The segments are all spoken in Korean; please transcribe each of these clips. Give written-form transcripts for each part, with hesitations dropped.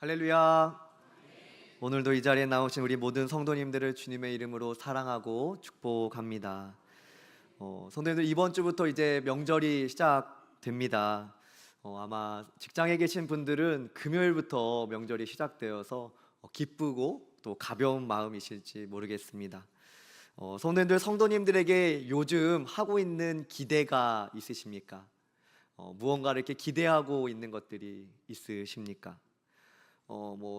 할렐루야. 오늘도 이 자리에 나오신 우리 모든 성도님들을 주님의 이름으로 사랑하고 축복합니다. 성도님들, 이번 주부터 이제 명절이 시작됩니다. 아마 직장에 계신 분들은 금요일부터 명절이 시작되어서 기쁘고 또 가벼운 마음이실지 모르겠습니다. 성도님들에게 요즘 하고 있는 기대가 있으십니까? 무언가를 이렇게 기대하고 있는 것들이 있으십니까?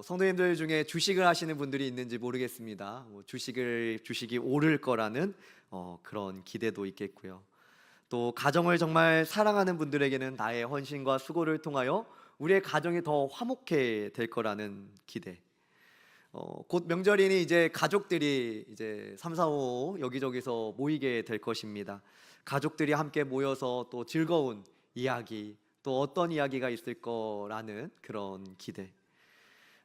성도님들 중에 주식을 하시는 분들이 있는지 모르겠습니다. 주식이 오를 거라는 그런 기대도 있겠고요. 또 가정을 정말 사랑하는 분들에게는 나의 헌신과 수고를 통하여 우리의 가정이 더 화목해 될 거라는 기대. 곧 명절이니 이제 가족들이 이제 3, 4, 5 여기저기서 모이게 될 것입니다. 가족들이 함께 모여서 또 즐거운 이야기, 또 어떤 이야기가 있을 거라는 그런 기대.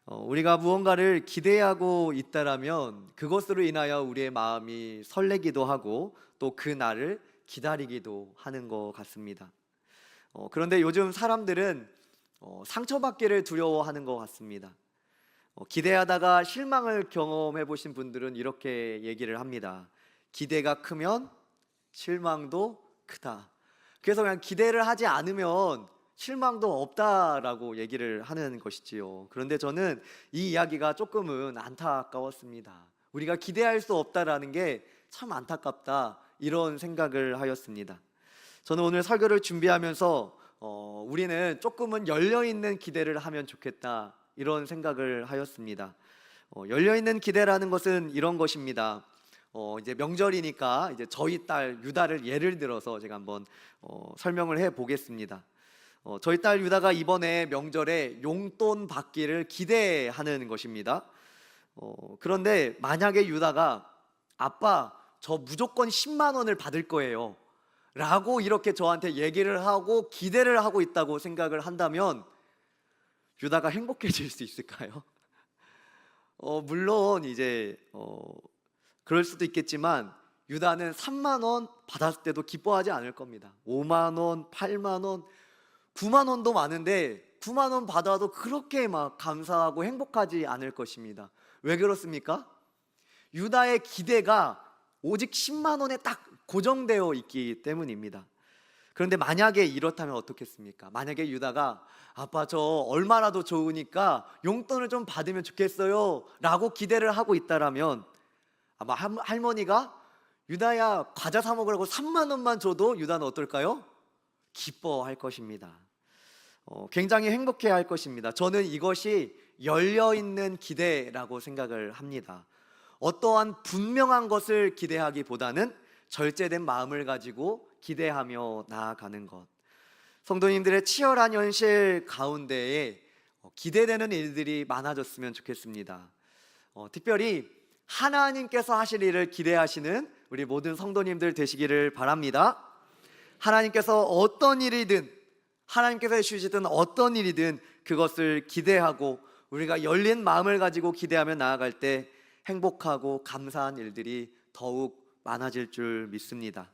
우리가 무언가를 기대하고 있다라면 그것으로 인하여 우리의 마음이 설레기도 하고 또 그 날을 기다리기도 하는 것 같습니다. 그런데 요즘 사람들은 상처받기를 두려워하는 것 같습니다. 기대하다가 실망을 경험해 보신 분들은 이렇게 얘기를 합니다. 기대가 크면 실망도 크다. 그래서 그냥 기대를 하지 않으면 실망도 없다라고 얘기를 하는 것이지요. 그런데 저는 이 이야기가 조금은 안타까웠습니다. 우리가 기대할 수 없다라는 게 참 안타깝다, 이런 생각을 하였습니다. 저는 오늘 설교를 준비하면서 우리는 조금은 열려있는 기대를 하면 좋겠다, 이런 생각을 하였습니다. 열려있는 기대라는 것은 이런 것입니다. 이제 명절이니까 이제 저희 딸 유다를 예를 들어서 제가 한번 설명을 해 보겠습니다. 저희 딸 유다가 이번에 명절에 용돈 받기를 기대하는 것입니다. 그런데 만약에 유다가 아빠, 저 무조건 10만 원을 받을 거예요 라고 이렇게 저한테 얘기를 하고 기대를 하고 있다고 생각을 한다면 유다가 행복해질 수 있을까요? 물론 이제 그럴 수도 있겠지만 유다는 3만 원 받았을 때도 기뻐하지 않을 겁니다. 5만 원, 8만 원, 9만 원도 많은데 9만 원 받아도 그렇게 막 감사하고 행복하지 않을 것입니다. 왜 그렇습니까? 유다의 기대가 오직 10만 원에 딱 고정되어 있기 때문입니다. 그런데 만약에 이렇다면 어떻겠습니까? 만약에 유다가 아빠, 저 얼마라도 좋으니까 용돈을 좀 받으면 좋겠어요 라고 기대를 하고 있다라면 아마 할머니가 유다야, 과자 사 먹으라고 3만 원만 줘도 유다는 어떨까요? 기뻐할 것입니다. 굉장히 행복해 할 것입니다. 저는 이것이 열려있는 기대라고 생각을 합니다. 어떠한 분명한 것을 기대하기보다는 절제된 마음을 가지고 기대하며 나아가는 것. 성도님들의 치열한 현실 가운데에 기대되는 일들이 많아졌으면 좋겠습니다. 특별히 하나님께서 하실 일을 기대하시는 우리 모든 성도님들 되시기를 바랍니다. 하나님께서 어떤 일이든, 하나님께서 해주시든 어떤 일이든 그것을 기대하고 우리가 열린 마음을 가지고 기대하며 나아갈 때 행복하고 감사한 일들이 더욱 많아질 줄 믿습니다.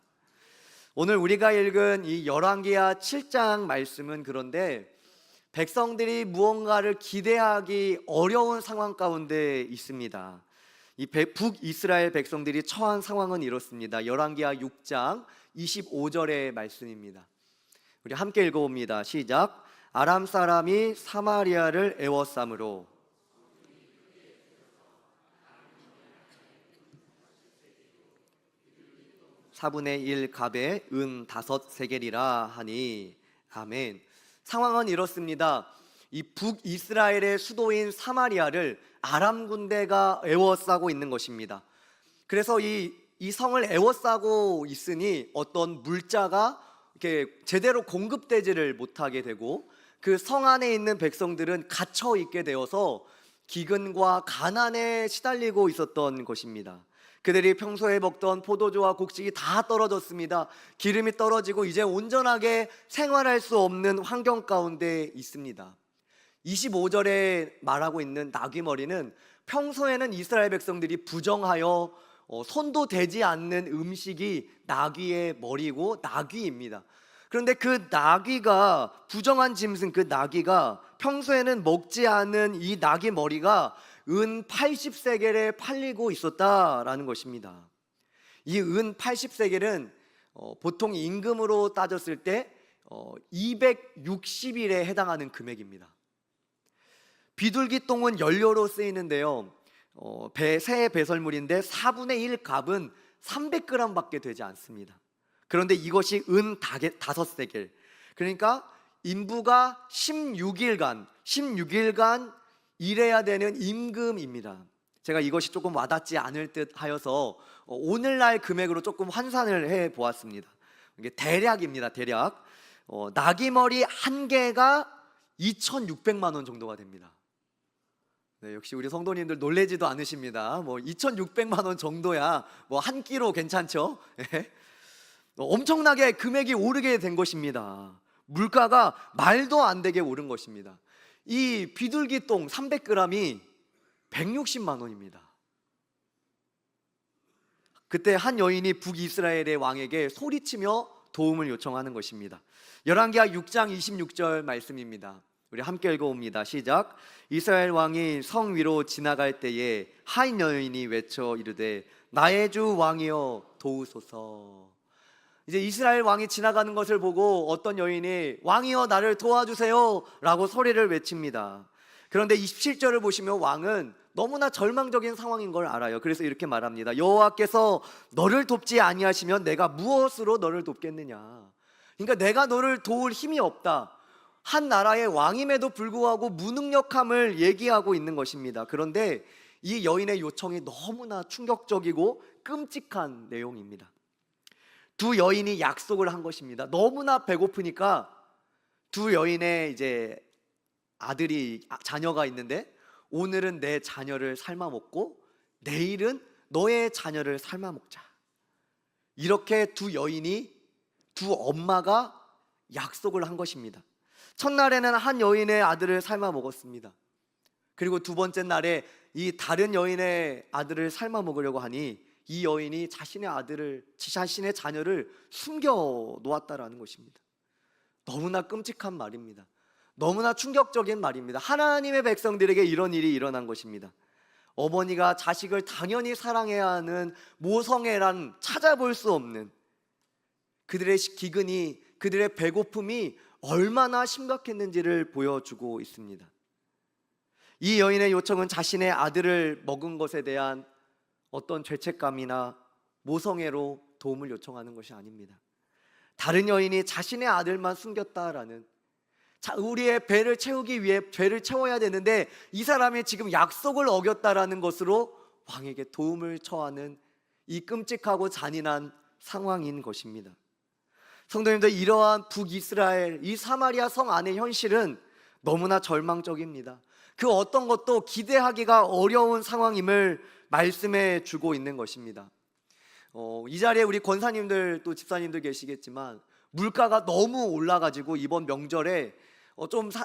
오늘 우리가 읽은 이 열왕기하 7장 말씀은 그런데 백성들이 무언가를 기대하기 어려운 상황 가운데 있습니다. 이 북이스라엘 백성들이 처한 상황은 이렇습니다. 열왕기하 6장 25절의 말씀입니다. 우리 함께 읽어봅니다. 시작. 아람 사람이 사마리아를 애워싸므로 사분의 1 갑에 은 5세겔이라 하니. 아멘. 상황은 이렇습니다. 이 북이스라엘의 수도인 사마리아를 아람 군대가 애워싸고 있는 것입니다. 그래서 이 성을 애워싸고 있으니 어떤 물자가 이렇게 제대로 공급되지를 못하게 되고 그 성 안에 있는 백성들은 갇혀 있게 되어서 기근과 가난에 시달리고 있었던 것입니다. 그들이 평소에 먹던 포도주와 곡식이 다 떨어졌습니다. 기름이 떨어지고 이제 온전하게 생활할 수 없는 환경 가운데 있습니다. 25절에 말하고 있는 나귀머리는 평소에는 이스라엘 백성들이 부정하여 손도 대지 않는 음식이 나귀의 머리고 나귀입니다. 그런데 그 나귀가, 부정한 짐승 그 나귀가 평소에는 먹지 않은 이 나귀 머리가 은 80세겔에 팔리고 있었다라는 것입니다. 이 은 80세겔은 보통 임금으로 따졌을 때 260일에 해당하는 금액입니다. 비둘기똥은 연료로 쓰이는데요, 새 배설물인데 4분의 1 값은 300g 밖에 되지 않습니다. 그런데 이것이 은 5세겔, 그러니까 인부가 16일간 일해야 되는 임금입니다. 제가 이것이 조금 와닿지 않을 듯 하여서 오늘날 금액으로 조금 환산을 해 보았습니다. 이게 대략입니다. 대략 나귀 머리 한 개가 2,600만 원 정도가 됩니다. 네, 역시 우리 성도님들 놀래지도 않으십니다. 2,600만 원 정도야 한 끼로 괜찮죠? 엄청나게 금액이 오르게 된 것입니다. 물가가 말도 안 되게 오른 것입니다. 이 비둘기똥 300g이 160만 원입니다. 그때 한 여인이 북이스라엘의 왕에게 소리치며 도움을 요청하는 것입니다. 열왕기하 6장 26절 말씀입니다. 우리 함께 읽어봅니다. 시작. 이스라엘 왕이 성 위로 지나갈 때에 한 여인이 외쳐 이르되 나의 주 왕이여 도우소서. 이제 이스라엘 왕이 지나가는 것을 보고 어떤 여인이 왕이여 나를 도와주세요 라고 소리를 외칩니다. 그런데 27절을 보시면 왕은 너무나 절망적인 상황인 걸 알아요. 그래서 이렇게 말합니다. 여호와께서 너를 돕지 아니하시면 내가 무엇으로 너를 돕겠느냐. 그러니까 내가 너를 도울 힘이 없다. 한 나라의 왕임에도 불구하고 무능력함을 얘기하고 있는 것입니다. 그런데 이 여인의 요청이 너무나 충격적이고 끔찍한 내용입니다. 두 여인이 약속을 한 것입니다. 너무나 배고프니까 두 여인의 이제 자녀가 있는데 오늘은 내 자녀를 삶아 먹고 내일은 너의 자녀를 삶아 먹자. 이렇게 두 엄마가 약속을 한 것입니다. 첫날에는 한 여인의 아들을 삶아 먹었습니다. 그리고 두 번째 날에 이 다른 여인의 아들을 삶아 먹으려고 하니 이 여인이 자신의 자녀를 숨겨 놓았다라는 것입니다. 너무나 끔찍한 말입니다. 너무나 충격적인 말입니다. 하나님의 백성들에게 이런 일이 일어난 것입니다. 어머니가 자식을 당연히 사랑해야 하는 모성애란 찾아볼 수 없는 그들의 기근이, 그들의 배고픔이 얼마나 심각했는지를 보여주고 있습니다. 이 여인의 요청은 자신의 아들을 먹은 것에 대한 어떤 죄책감이나 모성애로 도움을 요청하는 것이 아닙니다. 다른 여인이 자신의 아들만 숨겼다라는, 우리의 배를 채우기 위해 배를 채워야 되는데 이 사람이 지금 약속을 어겼다라는 것으로 왕에게 도움을 청하는 이 끔찍하고 잔인한 상황인 것입니다. 성도님들, 이러한 북이스라엘, 이 사마리아 성 안의 현실은 너무나 절망적입니다. 그 어떤 것도 기대하기가 어려운 상황임을 말씀해 주고 있는 것입니다. 이 자리에 우리 권사님들 또 집사님들 계시겠지만 물가가 너무 올라가지고 이번 명절에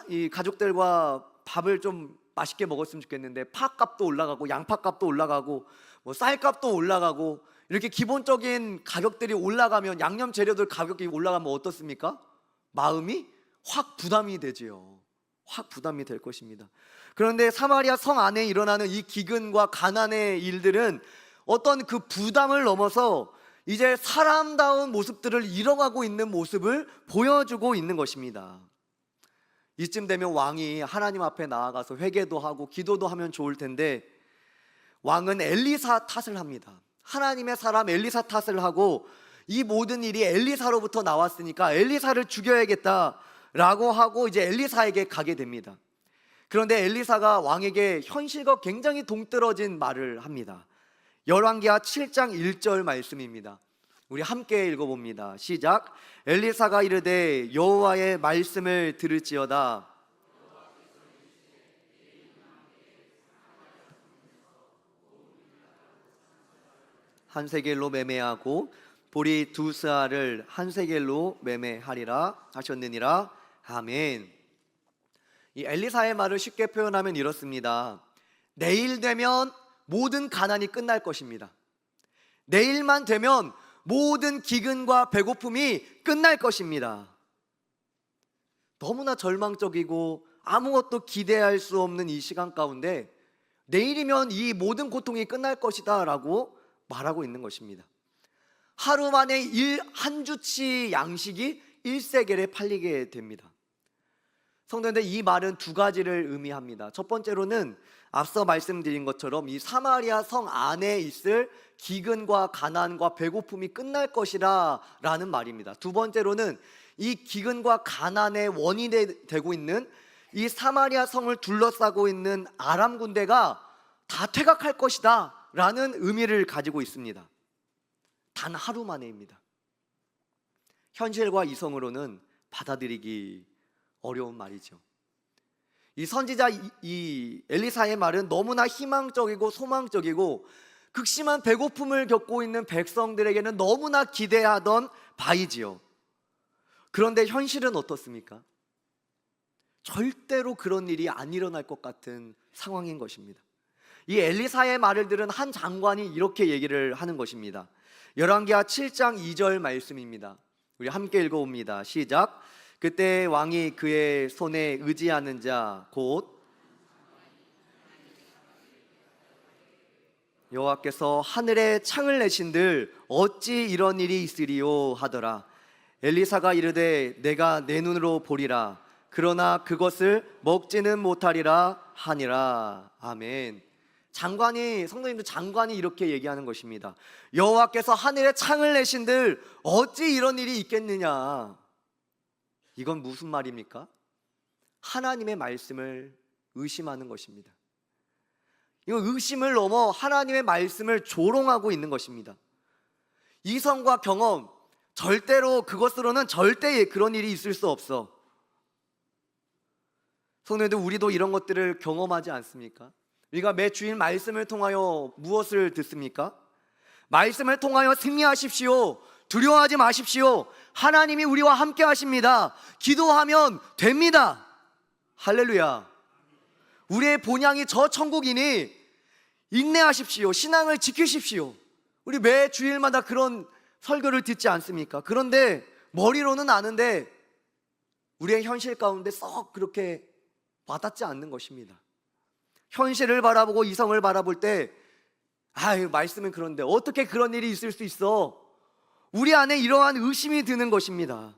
이 가족들과 밥을 좀 맛있게 먹었으면 좋겠는데 팥값도 올라가고 양파값도 올라가고 쌀값도 올라가고 이렇게 기본적인 가격들이 올라가면, 양념 재료들 가격이 올라가면 어떻습니까? 마음이 확 부담이 되지요. 확 부담이 될 것입니다. 그런데 사마리아 성 안에 일어나는 이 기근과 가난의 일들은 어떤 그 부담을 넘어서 이제 사람다운 모습들을 잃어가고 있는 모습을 보여주고 있는 것입니다. 이쯤 되면 왕이 하나님 앞에 나아가서 회개도 하고 기도도 하면 좋을 텐데 왕은 엘리사 탓을 합니다. 하나님의 사람 엘리사 탓을 하고 이 모든 일이 엘리사로부터 나왔으니까 엘리사를 죽여야겠다라고 하고 이제 엘리사에게 가게 됩니다. 그런데 엘리사가 왕에게 현실과 굉장히 동떨어진 말을 합니다. 열왕기하 7장 1절 말씀입니다. 우리 함께 읽어봅니다. 시작. 엘리사가 이르되 여호와의 말씀을 들을지어다. 한 세겔로 매매하고 보리 2스아를 한 세겔로 매매하리라 하셨느니라. 아멘. 이 엘리사의 말을 쉽게 표현하면 이렇습니다. 내일 되면 모든 가난이 끝날 것입니다. 내일만 되면 모든 기근과 배고픔이 끝날 것입니다. 너무나 절망적이고 아무것도 기대할 수 없는 이 시간 가운데 내일이면 이 모든 고통이 끝날 것이다 라고 말하고 있는 것입니다. 하루 만에 한 주치 양식이 1세겔에 팔리게 됩니다. 성도님들, 이 말은 두 가지를 의미합니다. 첫 번째로는 앞서 말씀드린 것처럼 이 사마리아 성 안에 있을 기근과 가난과 배고픔이 끝날 것이라 라는 말입니다. 두 번째로는 이 기근과 가난의 원인이 되고 있는 이 사마리아 성을 둘러싸고 있는 아람 군대가 다 퇴각할 것이다 라는 의미를 가지고 있습니다. 단 하루 만에입니다. 현실과 이성으로는 받아들이기 어려운 말이죠. 이 선지자 이 엘리사의 말은 너무나 희망적이고 소망적이고 극심한 배고픔을 겪고 있는 백성들에게는 너무나 기대하던 바이지요. 그런데 현실은 어떻습니까? 절대로 그런 일이 안 일어날 것 같은 상황인 것입니다. 이 엘리사의 말을 들은 한 장관이 이렇게 얘기를 하는 것입니다. 열왕기하 7장 2절 말씀입니다. 우리 함께 읽어봅니다. 시작. 그때 왕이 그의 손에 의지하는 자 곧 여호와께서 하늘에 창을 내신들 어찌 이런 일이 있으리요 하더라. 엘리사가 이르되 내가 내 눈으로 보리라. 그러나 그것을 먹지는 못하리라 하니라. 아멘. 성도님들, 장관이 이렇게 얘기하는 것입니다. 여호와께서 하늘에 창을 내신들 어찌 이런 일이 있겠느냐. 이건 무슨 말입니까? 하나님의 말씀을 의심하는 것입니다. 이건 의심을 넘어 하나님의 말씀을 조롱하고 있는 것입니다. 이성과 경험, 절대로 그것으로는 절대 그런 일이 있을 수 없어. 성도님들, 우리도 이런 것들을 경험하지 않습니까? 우리가 매 주일 말씀을 통하여 무엇을 듣습니까? 말씀을 통하여 승리하십시오. 두려워하지 마십시오. 하나님이 우리와 함께 하십니다. 기도하면 됩니다. 할렐루야. 우리의 본향이 저 천국이니 인내하십시오. 신앙을 지키십시오. 우리 매 주일마다 그런 설교를 듣지 않습니까? 그런데 머리로는 아는데 우리의 현실 가운데 썩 그렇게 와닿지 않는 것입니다. 현실을 바라보고 이성을 바라볼 때 말씀은 그런데 어떻게 그런 일이 있을 수 있어? 우리 안에 이러한 의심이 드는 것입니다.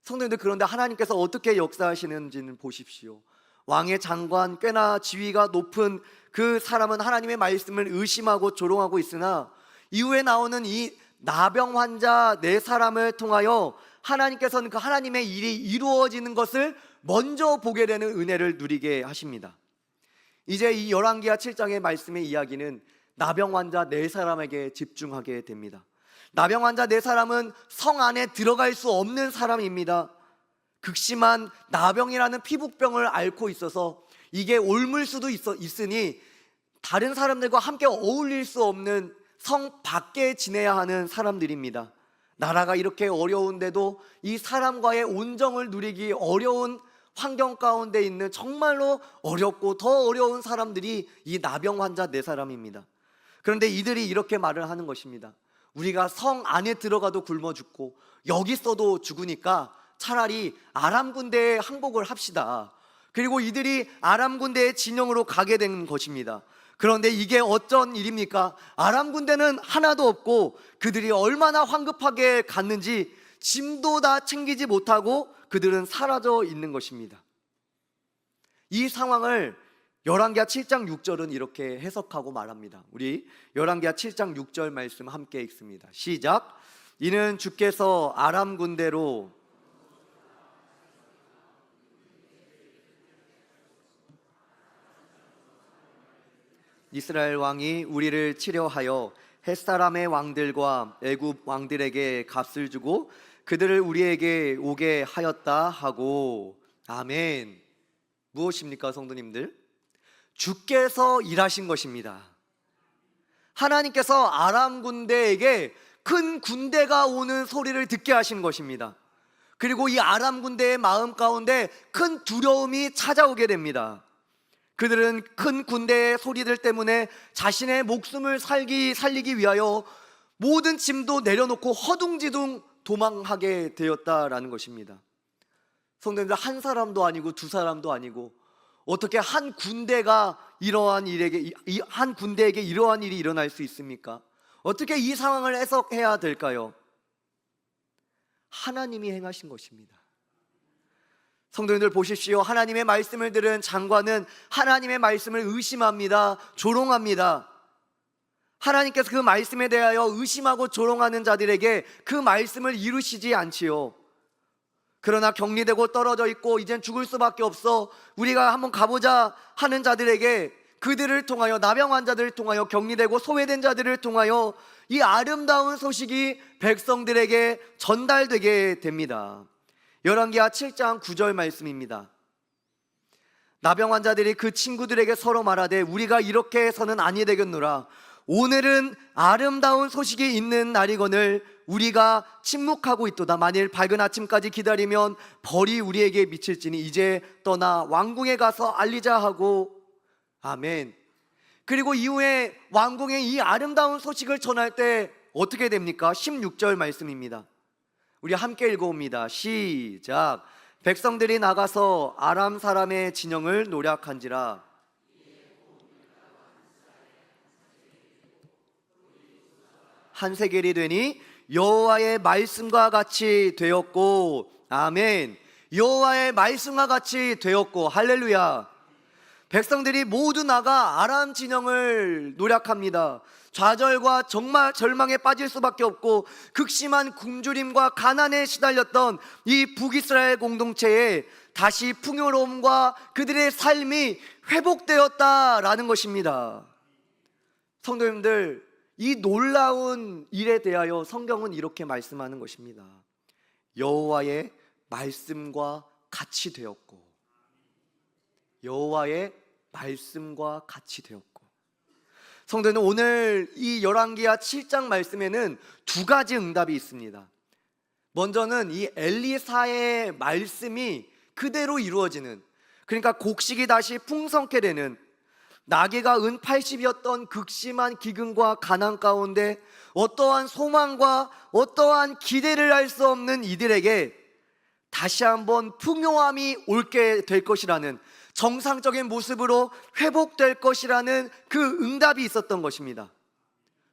성도님들, 그런데 하나님께서 어떻게 역사하시는지는 보십시오. 왕의 장관, 꽤나 지위가 높은 그 사람은 하나님의 말씀을 의심하고 조롱하고 있으나 이후에 나오는 이 나병 환자 네 사람을 통하여 하나님께서는 그 하나님의 일이 이루어지는 것을 먼저 보게 되는 은혜를 누리게 하십니다. 이제 이 열왕기하 7장의 말씀의 이야기는 나병 환자 네 사람에게 집중하게 됩니다. 나병 환자 네 사람은 성 안에 들어갈 수 없는 사람입니다. 극심한 나병이라는 피부병을 앓고 있어서 이게 옮을 수도 있으니 다른 사람들과 함께 어울릴 수 없는 성 밖에 지내야 하는 사람들입니다. 나라가 이렇게 어려운데도 이 사람과의 온정을 누리기 어려운 환경 가운데 있는 정말로 어렵고 더 어려운 사람들이 이 나병 환자 네 사람입니다. 그런데 이들이 이렇게 말을 하는 것입니다. 우리가 성 안에 들어가도 굶어 죽고 여기 있어도 죽으니까 차라리 아람 군대에 항복을 합시다. 그리고 이들이 아람 군대의 진영으로 가게 된 것입니다. 그런데 이게 어쩐 일입니까? 아람 군대는 하나도 없고 그들이 얼마나 황급하게 갔는지 짐도 다 챙기지 못하고 그들은 사라져 있는 것입니다. 이 상황을 열왕기하 7장 6절은 이렇게 해석하고 말합니다. 우리 열왕기하 7장 6절 말씀 함께 읽습니다. 시작. 이는 주께서 아람 군대로 이스라엘 왕이 우리를 치려하여 햇사람의 왕들과 애굽 왕들에게 값을 주고 그들을 우리에게 오게 하였다 하고. 아멘. 무엇입니까, 성도님들? 주께서 일하신 것입니다. 하나님께서 아람 군대에게 큰 군대가 오는 소리를 듣게 하신 것입니다. 그리고 이 아람 군대의 마음 가운데 큰 두려움이 찾아오게 됩니다. 그들은 큰 군대의 소리들 때문에 자신의 목숨을 살리기 위하여 모든 짐도 내려놓고 허둥지둥 도망하게 되었다라는 것입니다. 성도님들, 한 사람도 아니고 두 사람도 아니고 어떻게 한 군대가 한 군대에게 이러한 일이 일어날 수 있습니까? 어떻게 이 상황을 해석해야 될까요? 하나님이 행하신 것입니다. 성도님들 보십시오. 하나님의 말씀을 들은 장관은 하나님의 말씀을 의심합니다. 조롱합니다. 하나님께서 그 말씀에 대하여 의심하고 조롱하는 자들에게 그 말씀을 이루시지 않지요. 그러나 격리되고 떨어져 있고 이젠 죽을 수밖에 없어, 우리가 한번 가보자 하는 자들에게, 그들을 통하여, 나병 환자들을 통하여, 격리되고 소외된 자들을 통하여 이 아름다운 소식이 백성들에게 전달되게 됩니다. 열왕기하 7장 9절 말씀입니다. 나병 환자들이 그 친구들에게 서로 말하되 우리가 이렇게 해서는 아니 되겠노라. 오늘은 아름다운 소식이 있는 날이거늘 우리가 침묵하고 있도다. 만일 밝은 아침까지 기다리면 벌이 우리에게 미칠지니 이제 떠나 왕궁에 가서 알리자 하고. 아멘. 그리고 이후에 왕궁에 이 아름다운 소식을 전할 때 어떻게 됩니까? 16절 말씀입니다. 우리 함께 읽어옵니다. 시작. 백성들이 나가서 아람 사람의 진영을 노략한지라. 한 세겔이 되니 여호와의 말씀과 같이 되었고. 아멘. 여호와의 말씀과 같이 되었고. 할렐루야. 백성들이 모두 나가 아람 진영을 노략합니다. 좌절과 정말 절망에 빠질 수밖에 없고 극심한 굶주림과 가난에 시달렸던 이 북이스라엘 공동체에 다시 풍요로움과 그들의 삶이 회복되었다라는 것입니다. 성도님들, 이 놀라운 일에 대하여 성경은 이렇게 말씀하는 것입니다. 여호와의 말씀과 같이 되었고. 여호와의 말씀과 같이 되었고. 성도는 오늘 이 열왕기하 7장 말씀에는 두 가지 응답이 있습니다. 먼저는 이 엘리사의 말씀이 그대로 이루어지는, 그러니까 곡식이 다시 풍성케 되는, 나귀가 은 80이었던 극심한 기근과 가난 가운데 어떠한 소망과 어떠한 기대를 할 수 없는 이들에게 다시 한번 풍요함이 올게 될 것이라는, 정상적인 모습으로 회복될 것이라는 그 응답이 있었던 것입니다.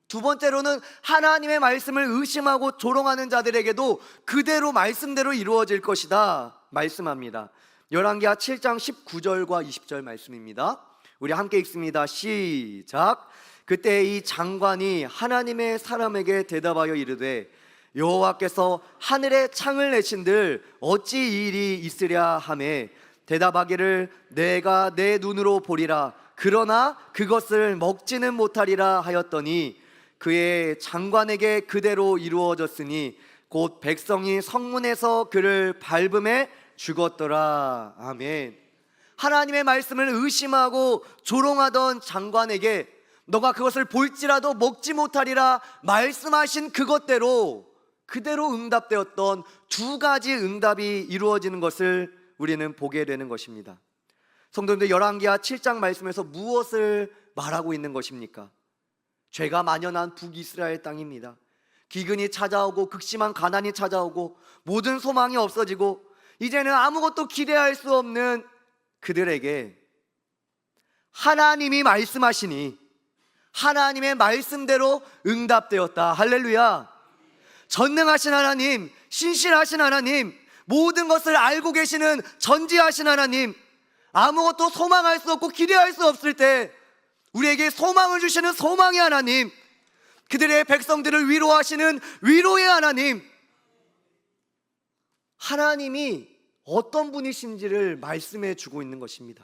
두 번째로는 하나님의 말씀을 의심하고 조롱하는 자들에게도 그대로 말씀대로 이루어질 것이다 말씀합니다. 열왕기하 7장 19절과 20절 말씀입니다. 우리 함께 읽습니다. 시작. 그때 이 장관이 하나님의 사람에게 대답하여 이르되 여호와께서 하늘에 창을 내신들 어찌 이 일이 있으랴 하매 대답하기를 내가 내 눈으로 보리라. 그러나 그것을 먹지는 못하리라 하였더니 그의 장관에게 그대로 이루어졌으니 곧 백성이 성문에서 그를 밟음에 죽었더라. 아멘. 하나님의 말씀을 의심하고 조롱하던 장관에게 너가 그것을 볼지라도 먹지 못하리라 말씀하신 그것대로 그대로 응답되었던 두 가지 응답이 이루어지는 것을 우리는 보게 되는 것입니다. 성도님들, 열왕기하 7장 말씀에서 무엇을 말하고 있는 것입니까? 죄가 만연한 북이스라엘 땅입니다. 기근이 찾아오고 극심한 가난이 찾아오고 모든 소망이 없어지고 이제는 아무것도 기대할 수 없는 그들에게 하나님이 말씀하시니 하나님의 말씀대로 응답되었다. 할렐루야. 전능하신 하나님, 신실하신 하나님, 모든 것을 알고 계시는 전지하신 하나님, 아무것도 소망할 수 없고 기대할 수 없을 때 우리에게 소망을 주시는 소망의 하나님, 그들의 백성들을 위로하시는 위로의 하나님, 하나님이 어떤 분이신지를 말씀해 주고 있는 것입니다.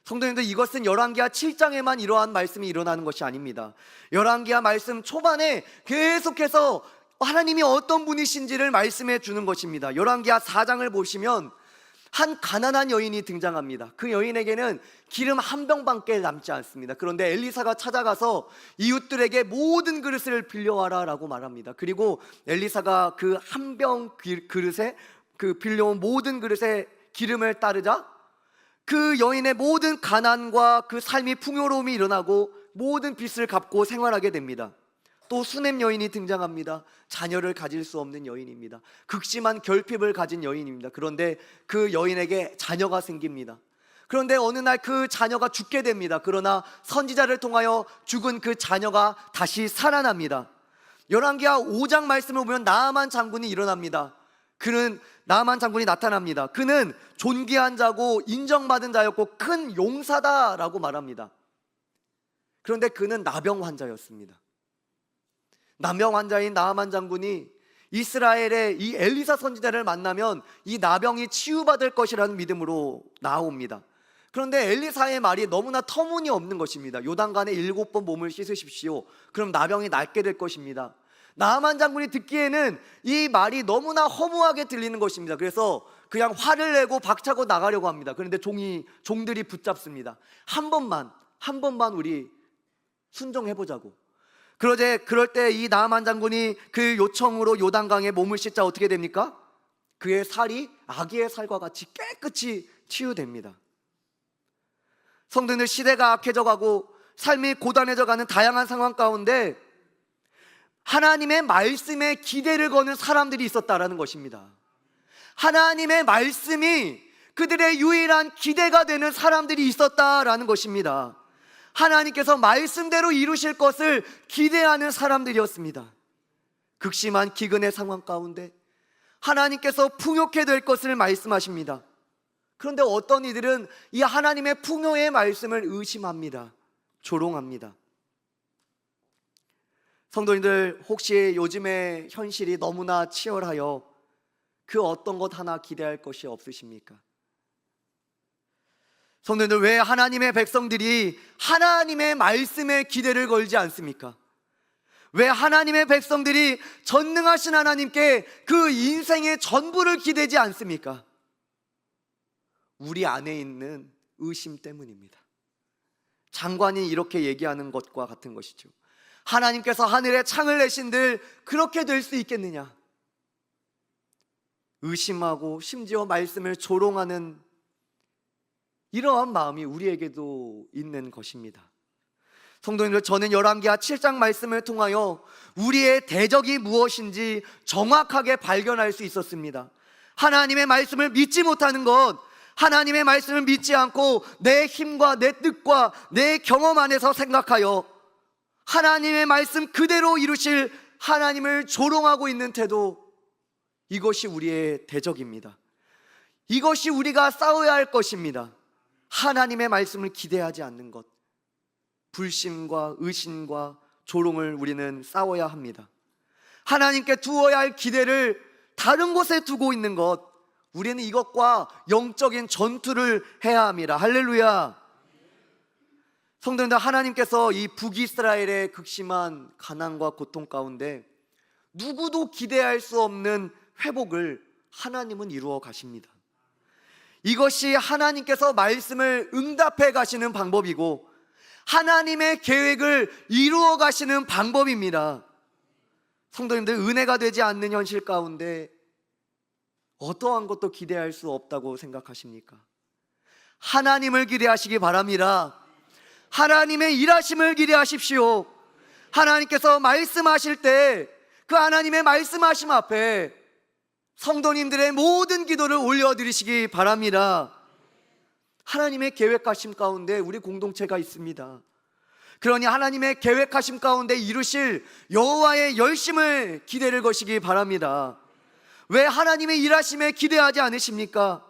성도님들, 이것은 열왕기하 7장에만 이러한 말씀이 일어나는 것이 아닙니다. 열왕기하 말씀 초반에 계속해서 하나님이 어떤 분이신지를 말씀해 주는 것입니다. 열왕기하 4장을 보시면 한 가난한 여인이 등장합니다. 그 여인에게는 기름 한 병밖에 남지 않습니다. 그런데 엘리사가 찾아가서 이웃들에게 모든 그릇을 빌려와라 라고 말합니다. 그리고 엘리사가 그 한 병 그릇에, 그 빌려온 모든 그릇에 기름을 따르자 그 여인의 모든 가난과 그 삶이 풍요로움이 일어나고 모든 빚을 갚고 생활하게 됩니다. 또 수냄 여인이 등장합니다. 자녀를 가질 수 없는 여인입니다. 극심한 결핍을 가진 여인입니다. 그런데 그 여인에게 자녀가 생깁니다. 그런데 어느 날 그 자녀가 죽게 됩니다. 그러나 선지자를 통하여 죽은 그 자녀가 다시 살아납니다. 열왕기하 5장 말씀을 보면 나아만 장군이 일어납니다. 나아만 장군이 나타납니다. 그는 존귀한 자고 인정받은 자였고 큰 용사다라고 말합니다. 그런데 그는 나병 환자였습니다. 나병 환자인 나아만 장군이 이스라엘의 이 엘리사 선지자를 만나면 이 나병이 치유받을 것이라는 믿음으로 나옵니다. 그런데 엘리사의 말이 너무나 터무니없는 것입니다. 요단강에 7번 몸을 씻으십시오. 그럼 나병이 낫게 될 것입니다. 나아만 장군이 듣기에는 이 말이 너무나 허무하게 들리는 것입니다. 그래서 그냥 화를 내고 박차고 나가려고 합니다. 그런데 종들이 붙잡습니다. 한 번만 우리 순종해보자고. 그럴 때 이 나아만 장군이 그 요청으로 요단강에 몸을 씻자 어떻게 됩니까? 그의 살이 아기의 살과 같이 깨끗이 치유됩니다. 성도들, 시대가 악해져 가고 삶이 고단해져 가는 다양한 상황 가운데 하나님의 말씀에 기대를 거는 사람들이 있었다라는 것입니다. 하나님의 말씀이 그들의 유일한 기대가 되는 사람들이 있었다라는 것입니다. 하나님께서 말씀대로 이루실 것을 기대하는 사람들이었습니다. 극심한 기근의 상황 가운데 하나님께서 풍요케 될 것을 말씀하십니다. 그런데 어떤 이들은 이 하나님의 풍요의 말씀을 의심합니다. 조롱합니다. 성도님들, 혹시 요즘의 현실이 너무나 치열하여 그 어떤 것 하나 기대할 것이 없으십니까? 성도님들, 왜 하나님의 백성들이 하나님의 말씀에 기대를 걸지 않습니까? 왜 하나님의 백성들이 전능하신 하나님께 그 인생의 전부를 기대지 않습니까? 우리 안에 있는 의심 때문입니다. 장관이 이렇게 얘기하는 것과 같은 것이죠. 하나님께서 하늘에 창을 내신들 그렇게 될 수 있겠느냐? 의심하고 심지어 말씀을 조롱하는 이러한 마음이 우리에게도 있는 것입니다. 성도님들, 저는 열왕기하 7장 말씀을 통하여 우리의 대적이 무엇인지 정확하게 발견할 수 있었습니다. 하나님의 말씀을 믿지 못하는 것, 하나님의 말씀을 믿지 않고 내 힘과 내 뜻과 내 경험 안에서 생각하여 하나님의 말씀 그대로 이루실 하나님을 조롱하고 있는 태도, 이것이 우리의 대적입니다. 이것이 우리가 싸워야 할 것입니다. 하나님의 말씀을 기대하지 않는 것, 불신과 의심과 조롱을 우리는 싸워야 합니다. 하나님께 두어야 할 기대를 다른 곳에 두고 있는 것, 우리는 이것과 영적인 전투를 해야 합니다. 할렐루야. 성도님들, 하나님께서 이 북이스라엘의 극심한 가난과 고통 가운데 누구도 기대할 수 없는 회복을 하나님은 이루어 가십니다. 이것이 하나님께서 말씀을 응답해 가시는 방법이고 하나님의 계획을 이루어 가시는 방법입니다. 성도님들, 은혜가 되지 않는 현실 가운데 어떠한 것도 기대할 수 없다고 생각하십니까? 하나님을 기대하시기 바랍니다. 하나님의 일하심을 기대하십시오. 하나님께서 말씀하실 때 그 하나님의 말씀하심 앞에 성도님들의 모든 기도를 올려드리시기 바랍니다. 하나님의 계획하심 가운데 우리 공동체가 있습니다. 그러니 하나님의 계획하심 가운데 이루실 여호와의 열심을 기대를 거시기 바랍니다. 왜 하나님의 일하심에 기대하지 않으십니까?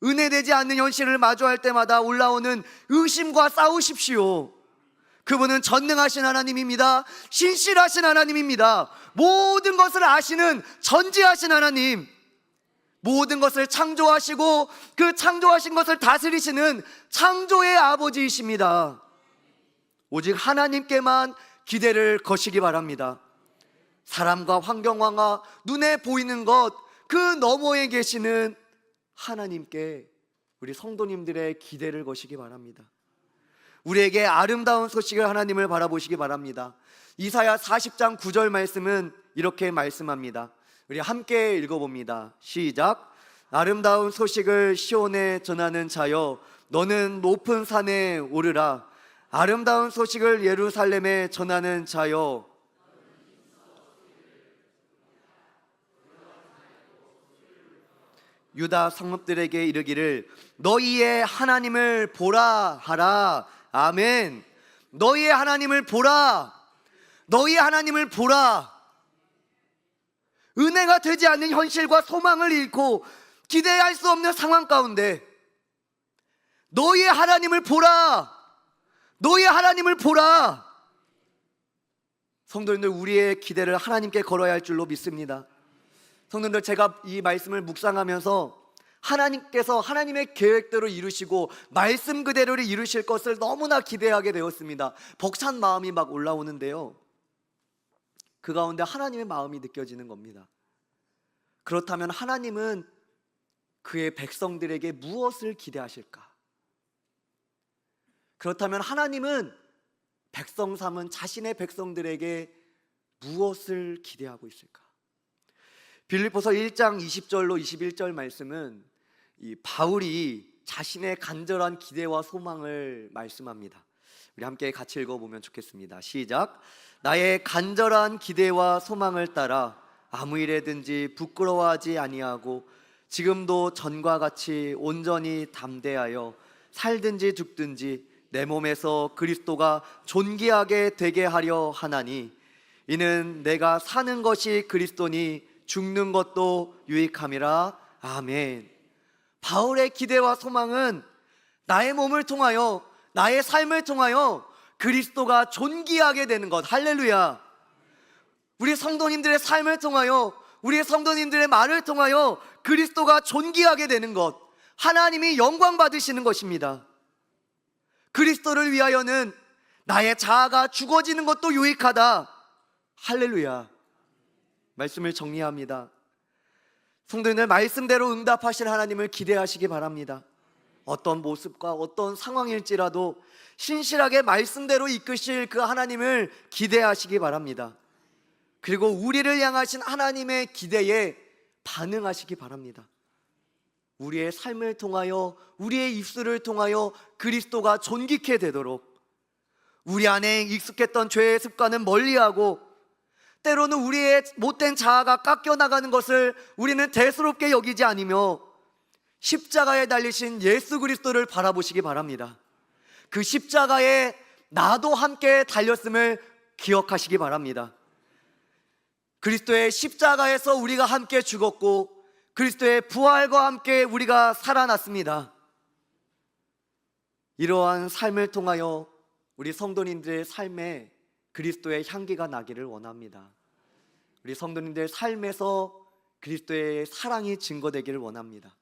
은혜되지 않는 현실을 마주할 때마다 올라오는 의심과 싸우십시오. 그분은 전능하신 하나님입니다. 신실하신 하나님입니다. 모든 것을 아시는 전지하신 하나님, 모든 것을 창조하시고 그 창조하신 것을 다스리시는 창조의 아버지이십니다. 오직 하나님께만 기대를 거시기 바랍니다. 사람과 환경과 눈에 보이는 것, 그 너머에 계시는 하나님께 우리 성도님들의 기대를 거시기 바랍니다. 우리에게 아름다운 소식을 하나님을 바라보시기 바랍니다. 이사야 40장 9절 말씀은 이렇게 말씀합니다. 우리 함께 읽어봅니다. 시작. 아름다운 소식을 시온에 전하는 자여, 너는 높은 산에 오르라. 아름다운 소식을 예루살렘에 전하는 자여, 유다 성읍들에게 이르기를 너희의 하나님을 보라 하라. 아멘. 너희의 하나님을 보라. 너희의 하나님을 보라. 은혜가 되지 않는 현실과 소망을 잃고 기대할 수 없는 상황 가운데 너희의 하나님을 보라. 너희의 하나님을 보라. 성도님들, 우리의 기대를 하나님께 걸어야 할 줄로 믿습니다. 성도님들, 제가 이 말씀을 묵상하면서 하나님께서 하나님의 계획대로 이루시고 말씀 그대로를 이루실 것을 너무나 기대하게 되었습니다. 벅찬 마음이 막 올라오는데요, 그 가운데 하나님의 마음이 느껴지는 겁니다. 그렇다면 하나님은 그의 백성들에게 무엇을 기대하실까? 그렇다면 하나님은 백성 삼은 자신의 백성들에게 무엇을 기대하고 있을까? 빌립보서 1장 20절로 21절 말씀은 이 바울이 자신의 간절한 기대와 소망을 말씀합니다. 우리 함께 같이 읽어보면 좋겠습니다. 시작. 나의 간절한 기대와 소망을 따라 아무 일에든지 부끄러워하지 아니하고 지금도 전과 같이 온전히 담대하여 살든지 죽든지 내 몸에서 그리스도가 존귀하게 되게 하려 하나니 이는 내가 사는 것이 그리스도니 죽는 것도 유익함이라. 아멘. 바울의 기대와 소망은 나의 몸을 통하여, 나의 삶을 통하여 그리스도가 존귀하게 되는 것. 할렐루야. 우리 성도님들의 삶을 통하여, 우리 성도님들의 말을 통하여 그리스도가 존귀하게 되는 것, 하나님이 영광 받으시는 것입니다. 그리스도를 위하여는 나의 자아가 죽어지는 것도 유익하다. 할렐루야. 말씀을 정리합니다. 성도님들, 말씀대로 응답하실 하나님을 기대하시기 바랍니다. 어떤 모습과 어떤 상황일지라도 신실하게 말씀대로 이끄실 그 하나님을 기대하시기 바랍니다. 그리고 우리를 향하신 하나님의 기대에 반응하시기 바랍니다. 우리의 삶을 통하여, 우리의 입술을 통하여 그리스도가 존귀케 되도록 우리 안에 익숙했던 죄의 습관은 멀리하고, 때로는 우리의 못된 자아가 깎여나가는 것을 우리는 대수롭게 여기지 않으며 십자가에 달리신 예수 그리스도를 바라보시기 바랍니다. 그 십자가에 나도 함께 달렸음을 기억하시기 바랍니다. 그리스도의 십자가에서 우리가 함께 죽었고 그리스도의 부활과 함께 우리가 살아났습니다. 이러한 삶을 통하여 우리 성도님들의 삶에 그리스도의 향기가 나기를 원합니다. 우리 성도님들의 삶에서 그리스도의 사랑이 증거되기를 원합니다.